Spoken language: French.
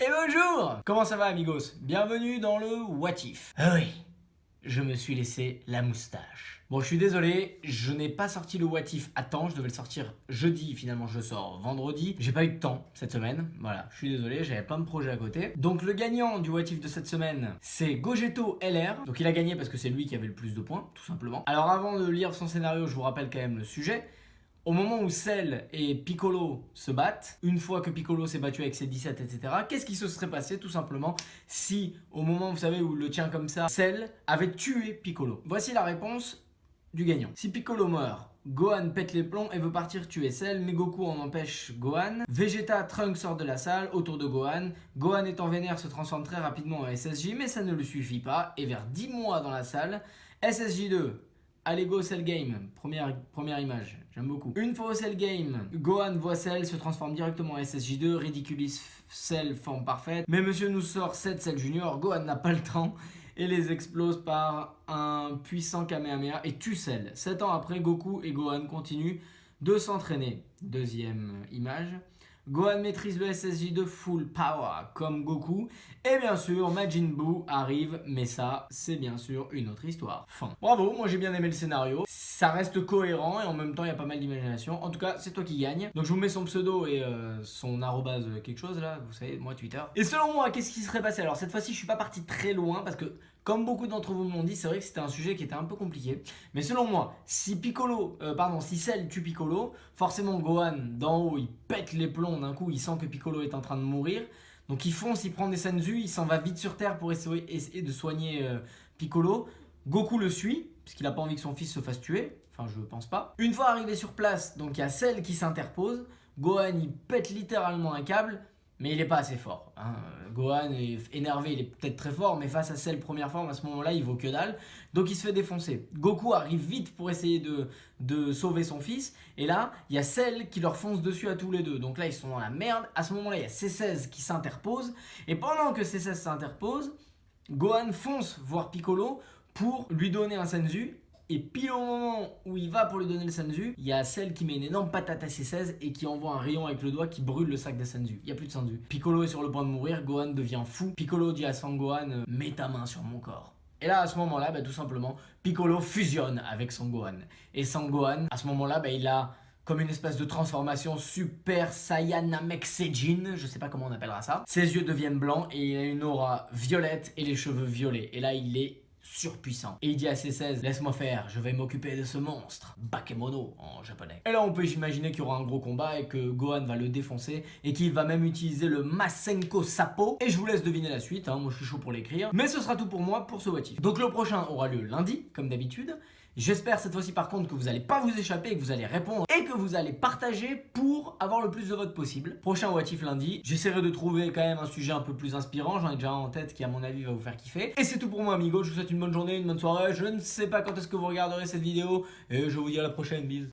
Et bonjour! Comment ça va amigos? Bienvenue dans le What If. Ah oui, je me suis laissé la moustache. Bon, je suis désolé, je n'ai pas sorti le What If à temps, je devais le sortir jeudi, finalement je le sors vendredi. J'ai pas eu de temps cette semaine, voilà, je suis désolé, j'avais plein de projets à côté. Donc le gagnant du What If de cette semaine, c'est Gogeto LR. Donc il a gagné parce que c'est lui qui avait le plus de points, tout simplement. Alors avant de lire son scénario, je vous rappelle quand même le sujet. Au moment où Cell et Piccolo se battent, une fois que Piccolo s'est battu avec ses 17, etc., qu'est-ce qui se serait passé tout simplement si, au moment, vous savez, où il le tient comme ça, Cell avait tué Piccolo? Voici la réponse du gagnant. Si Piccolo meurt, Gohan pète les plombs et veut partir tuer Cell, mais Goku en empêche Gohan. Vegeta, Trunks sort de la salle autour de Gohan. Gohan étant vénère se transforme très rapidement en SSJ, mais ça ne le suffit pas. Et vers 10 mois dans la salle, SSJ2... Allez go Cell Game, première image, j'aime beaucoup. Une fois au Cell Game, Gohan voit Cell, se transforme directement en SSJ2, ridiculise Cell, forme parfaite. Mais monsieur nous sort 7 Cell Junior, Gohan n'a pas le temps et les explose par un puissant Kamehameha et tue Cell. 7 ans après, Goku et Gohan continuent de s'entraîner. Deuxième image. Gohan maîtrise le SSJ2 full power comme Goku. Et bien sûr, Majin Buu arrive, mais ça, c'est bien sûr une autre histoire. Fin. Bravo, moi j'ai bien aimé le scénario. Ça reste cohérent et en même temps, il y a pas mal d'imagination. En tout cas, c'est toi qui gagne. Donc je vous mets son pseudo et son arrobase quelque chose là, vous savez, moi Twitter. Et selon moi, qu'est-ce qui serait passé? Alors cette fois-ci, je suis pas parti très loin parce que comme beaucoup d'entre vous me l'ont dit, c'est vrai que c'était un sujet qui était un peu compliqué. Mais selon moi, si si Cell tue Piccolo, forcément Gohan d'en haut, il pète les plombs d'un coup, il sent que Piccolo est en train de mourir. Donc il fonce, il prend des Senzu, il s'en va vite sur Terre pour essayer de soigner Piccolo. Goku le suit, puisqu'il n'a pas envie que son fils se fasse tuer. Enfin, je pense pas. Une fois arrivé sur place, donc il y a Cell qui s'interpose. Gohan, il pète littéralement un câble. Mais il n'est pas assez fort. Hein. Gohan est énervé, il est peut-être très fort, mais face à Cell première forme, à ce moment-là, il vaut que dalle. Donc il se fait défoncer. Goku arrive vite pour essayer de sauver son fils. Et là, il y a Cell qui leur fonce dessus à tous les deux. Donc là, ils sont dans la merde. À ce moment-là, il y a C16 qui s'interpose. Et pendant que C16 s'interpose, Gohan fonce voir Piccolo pour lui donner un Senzu. Et pile au moment où il va pour lui donner le Senzu, il y a Cell qui met une énorme patate à C16 et qui envoie un rayon avec le doigt qui brûle le sac de Senzu. Il n'y a plus de Senzu. Piccolo est sur le point de mourir, Gohan devient fou. Piccolo dit à Sangohan, mets ta main sur mon corps. Et là, à ce moment-là, tout simplement, Piccolo fusionne avec Sangohan. Et Sangohan, à ce moment-là, il a comme une espèce de transformation Super Saiyan Namek Seijin, je sais pas comment on appellera ça. Ses yeux deviennent blancs et il a une aura violette et les cheveux violets. Et là, il est surpuissant. Et il dit à C16, laisse-moi faire, je vais m'occuper de ce monstre. Bakemono en japonais. Et là on peut imaginer qu'il y aura un gros combat et que Gohan va le défoncer et qu'il va même utiliser le Masenko Sappo. Et je vous laisse deviner la suite, moi je suis chaud pour l'écrire. Mais ce sera tout pour moi pour ce What If. Donc le prochain aura lieu lundi, comme d'habitude. J'espère cette fois-ci par contre que vous n'allez pas vous échapper et que vous allez répondre et que vous allez partager pour avoir le plus de votes possible. Prochain What If lundi, j'essaierai de trouver quand même un sujet un peu plus inspirant, j'en ai déjà un en tête qui à mon avis va vous faire kiffer. Et c'est tout pour moi amigos, je vous souhaite une bonne journée, une bonne soirée, je ne sais pas quand est-ce que vous regarderez cette vidéo et je vous dis à la prochaine, bisous.